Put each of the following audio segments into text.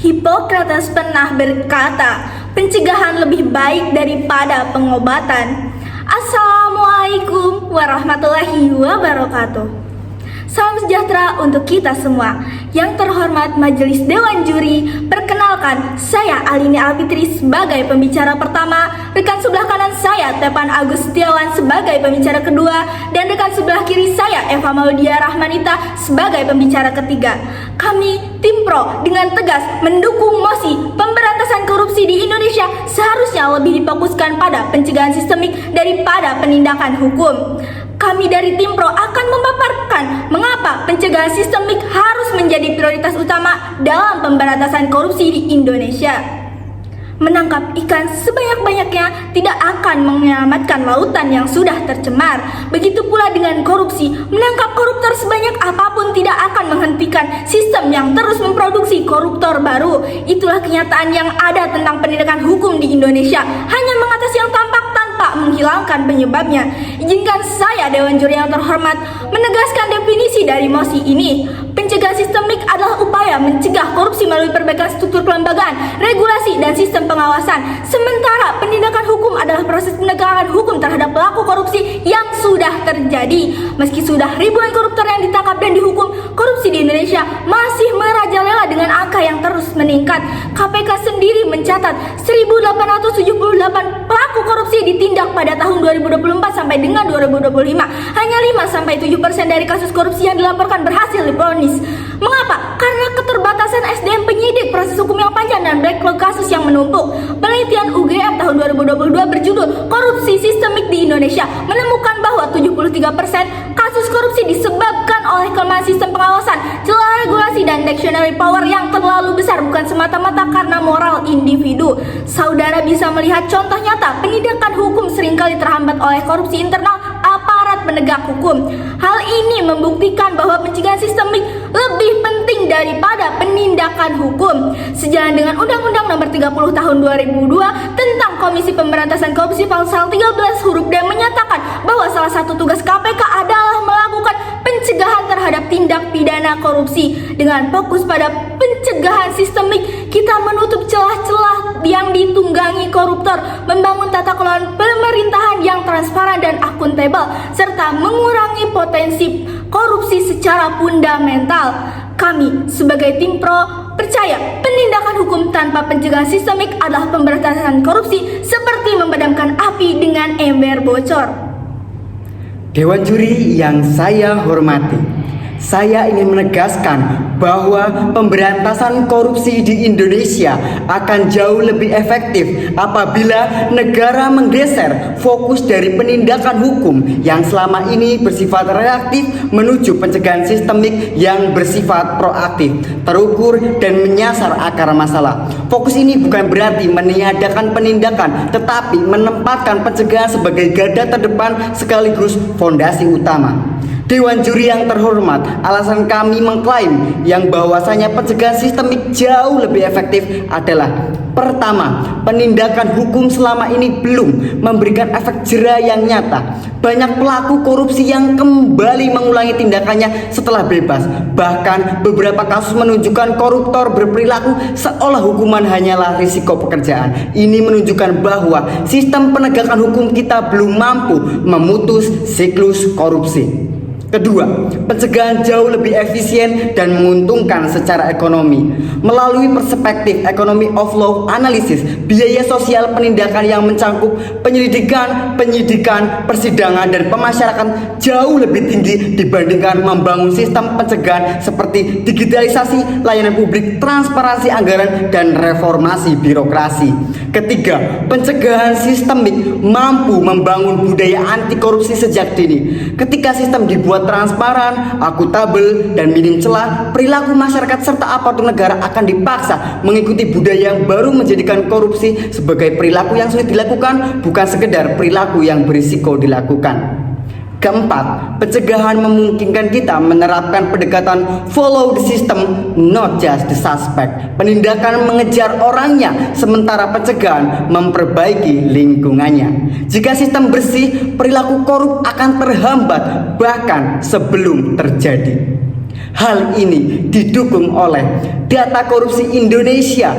Hippocrates pernah berkata, pencegahan lebih baik daripada pengobatan. Assalamualaikum warahmatullahi wabarakatuh. Salam sejahtera untuk kita semua. Yang terhormat Majelis Dewan Juri, perkenalkan saya Alini Alfitri sebagai pembicara pertama, rekan sebelah kanan saya Tepan Agus Setiawan sebagai pembicara kedua, dan rekan sebelah kiri saya Eva Maudia Rahmanita sebagai pembicara ketiga. Kami Tim Pro dengan tegas mendukung mosi pemberantasan korupsi di Indonesia seharusnya lebih difokuskan pada pencegahan sistemik daripada penindakan hukum. Kami dari Tim Pro akan memaparkan mengapa pencegahan sistemik harus menjadi prioritas utama dalam pemberantasan korupsi di Indonesia. Menangkap ikan sebanyak-banyaknya tidak akan menyelamatkan lautan yang sudah tercemar. Begitu pula dengan korupsi, menangkap koruptor sebanyak apapun tidak akan menghentikan sistem yang terus memproduksi koruptor baru. Itulah kenyataan yang ada tentang penindakan hukum di Indonesia, hanya mengatasi yang tampak tanpa menghilangkan penyebabnya. Izinkan saya, Dewan Juri yang terhormat, menegaskan definisi dari mosi ini. Pencegahan sistemik adalah upaya mencegah korupsi melalui perbaikan struktur kelembagaan, regulasi, dan sistem pengawasan. Sementara penindakan hukum adalah proses penegakan hukum terhadap pelaku korupsi yang sudah terjadi. Meski sudah ribuan koruptor yang ditangkap dan dihukum, korupsi di Indonesia masih merajalela dengan angka yang terus meningkat. KPK sendiri mencatat 1.878 pelaku korupsi ditindak pada tahun 2024 sampai dengan 2025. Hanya 5-7% dari kasus korupsi yang dilaporkan berhasil divonis. Mengapa? Karena keterbatasan SDM penyidik, proses hukum yang panjang, dan backlog kasus yang menumpuk. Penelitian UGM tahun 2022 berjudul Korupsi Sistemik di Indonesia menemukan bahwa 73% kasus korupsi disebabkan oleh kelemahan sistem pengawasan, celah regulasi, dan dictionary power yang terlalu besar, bukan semata-mata karena moral individu. Saudara bisa melihat contoh nyata penindakan hukum seringkali terhambat oleh korupsi internal aparat penegak hukum. Hal ini membuktikan bahwa pencegahan sistemik lebih penting daripada penindakan hukum. Sejalan dengan Undang-Undang Nomor 30 Tahun 2002 tentang Komisi Pemberantasan Korupsi, pasal 13 huruf D menyatakan bahwa salah satu tugas KPK adalah melakukan pencegahan terhadap tindak pidana korupsi. Dengan fokus pada pencegahan sistemik, kita menutup celah-celah yang ditunggangi koruptor, membangun tata kelola pemerintahan yang transparan dan akuntabel, serta mengurangi potensi korupsi secara fundamental. Kami sebagai Tim Pro percaya penindakan hukum tanpa pencegahan sistemik adalah pemberantasan korupsi seperti memadamkan api dengan ember bocor. Dewan Juri yang saya hormati, saya ingin menegaskan bahwa pemberantasan korupsi di Indonesia akan jauh lebih efektif apabila negara menggeser fokus dari penindakan hukum yang selama ini bersifat reaktif menuju pencegahan sistemik yang bersifat proaktif, terukur, dan menyasar akar masalah. Fokus ini bukan berarti meniadakan penindakan, tetapi menempatkan pencegahan sebagai garda terdepan sekaligus fondasi utama. Dewan Juri yang terhormat, alasan kami mengklaim yang bahwasanya pencegahan sistemik jauh lebih efektif adalah: pertama, penindakan hukum selama ini belum memberikan efek jera yang nyata. Banyak pelaku korupsi yang kembali mengulangi tindakannya setelah bebas. Bahkan beberapa kasus menunjukkan koruptor berperilaku seolah hukuman hanyalah risiko pekerjaan. Ini menunjukkan bahwa sistem penegakan hukum kita belum mampu memutus siklus korupsi. Kedua, pencegahan jauh lebih efisien dan menguntungkan secara ekonomi. Melalui perspektif ekonomi of law analysis, biaya sosial penindakan yang mencakup penyelidikan, penyidikan, persidangan, dan pemasyarakatan jauh lebih tinggi dibandingkan membangun sistem pencegahan seperti digitalisasi layanan publik, transparansi anggaran, dan reformasi birokrasi. Ketiga, pencegahan sistemik mampu membangun budaya anti korupsi sejak dini. Ketika sistem dibuat transparan, akuntabel, dan minim celah, perilaku masyarakat serta aparatur negara akan dipaksa mengikuti budaya yang baru, menjadikan korupsi sebagai perilaku yang sulit dilakukan, bukan sekedar perilaku yang berisiko dilakukan. Keempat, pencegahan memungkinkan kita menerapkan pendekatan follow the system, not just the suspect. Penindakan mengejar orangnya, sementara pencegahan memperbaiki lingkungannya. Jika sistem bersih, perilaku korup akan terhambat bahkan sebelum terjadi. Hal ini didukung oleh data korupsi Indonesia.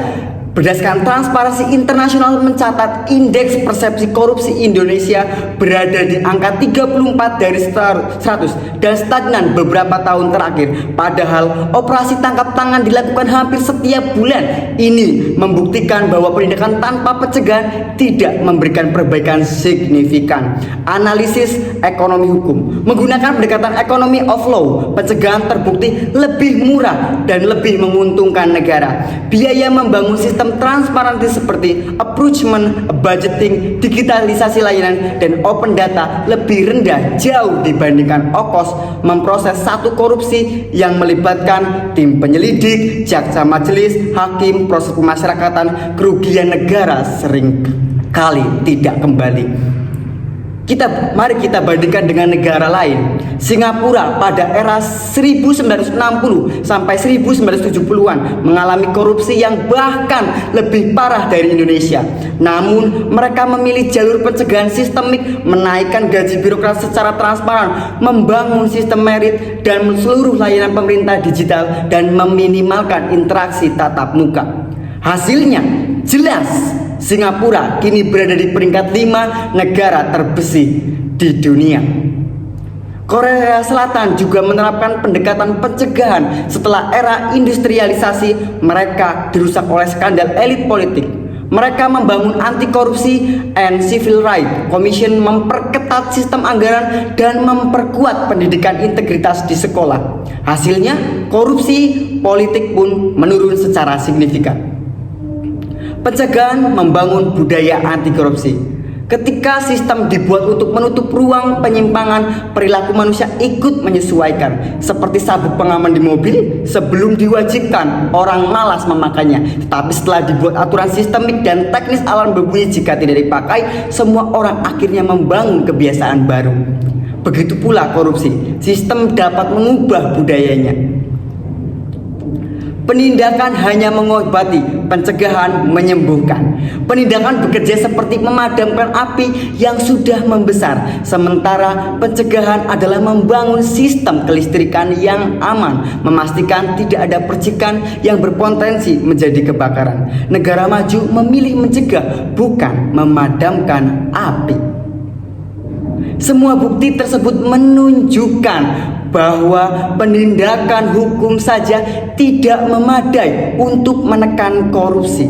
Berdasarkan Transparansi Internasional mencatat indeks persepsi korupsi Indonesia berada di angka 34 dari 100 dan stagnan beberapa tahun terakhir. Padahal operasi tangkap tangan dilakukan hampir setiap bulan. Ini membuktikan bahwa penindakan tanpa pencegahan tidak memberikan perbaikan signifikan. Analisis ekonomi hukum menggunakan pendekatan ekonomi of law, pencegahan terbukti lebih murah dan lebih menguntungkan negara. Biaya membangun sistem transparansi seperti approachment, budgeting, digitalisasi layanan, dan open data lebih rendah jauh dibandingkan ongkos memproses satu korupsi yang melibatkan tim penyelidik, jaksa majelis, hakim, proses pemasyarakatan. Kerugian negara sering kali tidak kembali. Mari kita bandingkan dengan negara lain. Singapura pada era 1960 sampai 1970-an mengalami korupsi yang bahkan lebih parah dari Indonesia. Namun mereka memilih jalur pencegahan sistemik, menaikkan gaji birokrat secara transparan, membangun sistem merit dan seluruh layanan pemerintah digital, dan meminimalkan interaksi tatap muka. Hasilnya jelas, Singapura kini berada di peringkat 5 negara terbersih di dunia. Korea Selatan juga menerapkan pendekatan pencegahan setelah era industrialisasi. Mereka dirusak oleh skandal elit politik. Mereka membangun anti korupsi and civil rights commission, memperketat sistem anggaran, dan memperkuat pendidikan integritas di sekolah. Hasilnya, korupsi politik pun menurun secara signifikan. Pencegahan membangun budaya anti korupsi. Ketika sistem dibuat untuk menutup ruang penyimpangan, perilaku manusia ikut menyesuaikan. Seperti sabuk pengaman di mobil, sebelum diwajibkan orang malas memakainya. Tetapi setelah dibuat aturan sistemik dan teknis alarm berbunyi jika tidak dipakai, semua orang akhirnya membangun kebiasaan baru. Begitu pula korupsi, sistem dapat mengubah budayanya. Penindakan hanya mengobati, pencegahan menyembuhkan. Penindakan bekerja seperti memadamkan api yang sudah membesar, sementara pencegahan adalah membangun sistem kelistrikan yang aman, memastikan tidak ada percikan yang berpotensi menjadi kebakaran. Negara maju memilih mencegah, bukan memadamkan api. Semua bukti tersebut menunjukkan bahwa penindakan hukum saja tidak memadai untuk menekan korupsi.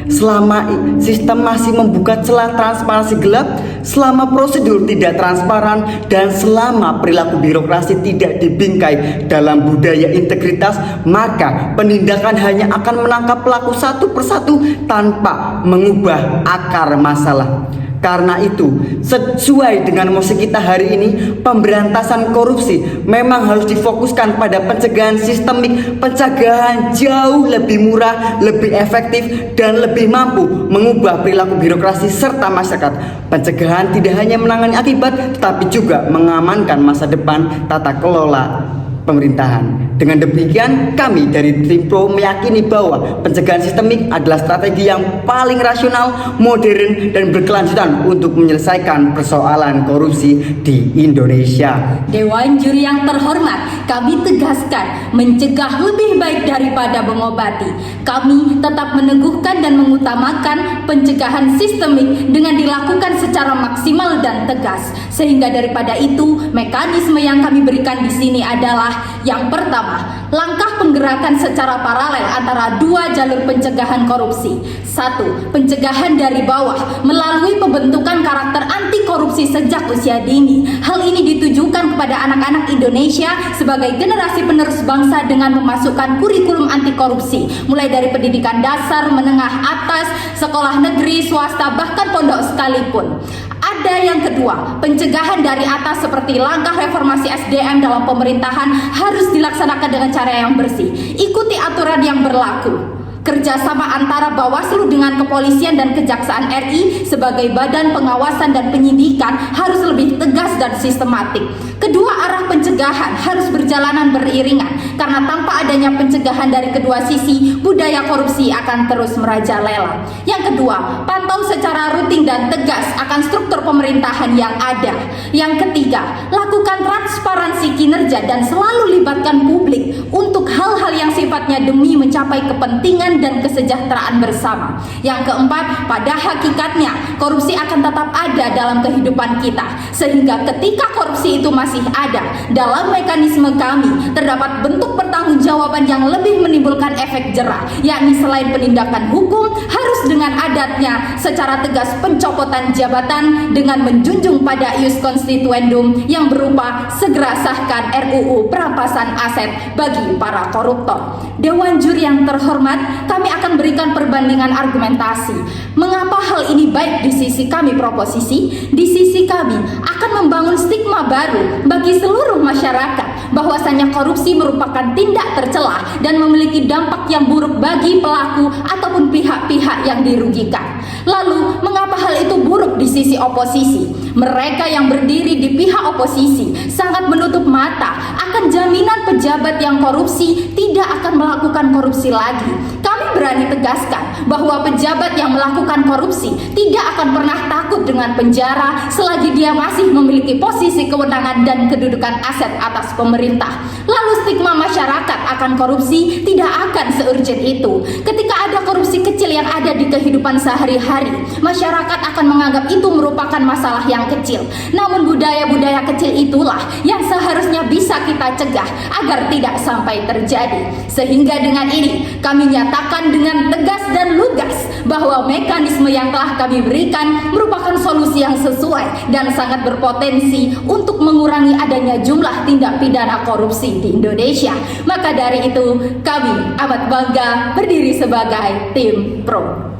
Selama sistem masih membuka celah transparansi gelap, selama prosedur tidak transparan, dan selama perilaku birokrasi tidak dibingkai dalam budaya integritas, maka penindakan hanya akan menangkap pelaku satu persatu tanpa mengubah akar masalah. Karena itu, sesuai dengan musik kita hari ini, pemberantasan korupsi memang harus difokuskan pada pencegahan sistemik. Pencegahan jauh lebih murah, lebih efektif, dan lebih mampu mengubah perilaku birokrasi serta masyarakat. Pencegahan tidak hanya menangani akibat, tetapi juga mengamankan masa depan tata kelola pemerintahan. Dengan demikian, kami dari Tim Pro meyakini bahwa pencegahan sistemik adalah strategi yang paling rasional, modern, dan berkelanjutan untuk menyelesaikan persoalan korupsi di Indonesia. Dewan Juri yang terhormat, kami tegaskan mencegah lebih baik daripada mengobati. Kami tetap meneguhkan dan mengutamakan pencegahan sistemik dengan dilakukan secara maksimal dan tegas. Sehingga daripada itu, mekanisme yang kami berikan di sini adalah yang pertama, langkah penggerakan secara paralel antara dua jalur pencegahan korupsi. 1. Pencegahan dari bawah melalui pembentukan karakter anti korupsi sejak usia dini. Hal ini ditujukan kepada anak-anak Indonesia sebagai generasi penerus bangsa dengan memasukkan kurikulum anti korupsi mulai dari pendidikan dasar, menengah atas, sekolah negeri, swasta, bahkan pondok sekalipun. Ada yang kedua, pencegahan dari atas seperti langkah reformasi SDM dalam pemerintahan harus dilaksanakan dengan cara yang bersih. Ikuti aturan yang berlaku. Kerjasama antara Bawaslu dengan Kepolisian dan Kejaksaan RI sebagai badan pengawasan dan penyidikan harus lebih tegas dan sistematik. Kedua arah pencegahan harus berjalanan beriringan, karena tanpa adanya pencegahan dari kedua sisi, budaya korupsi akan terus merajalela. Yang kedua, pantau secara rutin dan tegas akan struktur pemerintahan yang ada. Yang ketiga, lakukan transparansi kinerja dan selalu libatkan publik untuk hal-hal yang sifatnya demi mencapai kepentingan dan kesejahteraan bersama. Yang keempat, pada hakikatnya korupsi akan tetap ada dalam kehidupan kita, sehingga ketika korupsi itu masih ada, dalam mekanisme kami terdapat bentuk pertanggungjawaban yang lebih menimbulkan efek jerah, yakni selain penindakan hukum, harus dengan adatnya secara tegas pencopotan jabatan dengan menjunjung pada ius constituendum yang berupa segera sahkan RUU perampasan aset bagi para koruptor. Dewan juri yang terhormat, kami akan berikan perbandingan argumentasi. Mengapa hal ini baik di sisi kami proposisi? Di sisi kami akan membangun stigma baru bagi seluruh masyarakat bahwasanya korupsi merupakan tindak tercela dan memiliki dampak yang buruk bagi pelaku ataupun pihak-pihak yang dirugikan. Lalu, mengapa hal itu buruk di sisi oposisi? Mereka yang berdiri di pihak oposisi sangat menutup mata akan jaminan pejabat yang korupsi tidak akan melakukan korupsi lagi. Kami berani tegaskan bahwa pejabat yang melakukan korupsi tidak akan pernah takut dengan penjara selagi dia masih memiliki posisi kewenangan dan kedudukan aset atas pemerintah. Lalu stigma masyarakat akan korupsi tidak akan seurgent itu. Ketika ada korupsi kecil yang ada di kehidupan sehari-hari, masyarakat akan menganggap itu merupakan masalah yang kecil. Namun budaya-budaya kecil itulah yang seharusnya bisa kita cegah agar tidak sampai terjadi. Sehingga dengan ini kami nyatakan dengan tegas dan lugas bahwa mekanisme yang telah kami berikan merupakan solusi yang sesuai dan sangat berpotensi untuk mengurangi adanya jumlah tindak pidana korupsi di Indonesia. Maka dari itu kami amat bangga berdiri sebagai tim pro.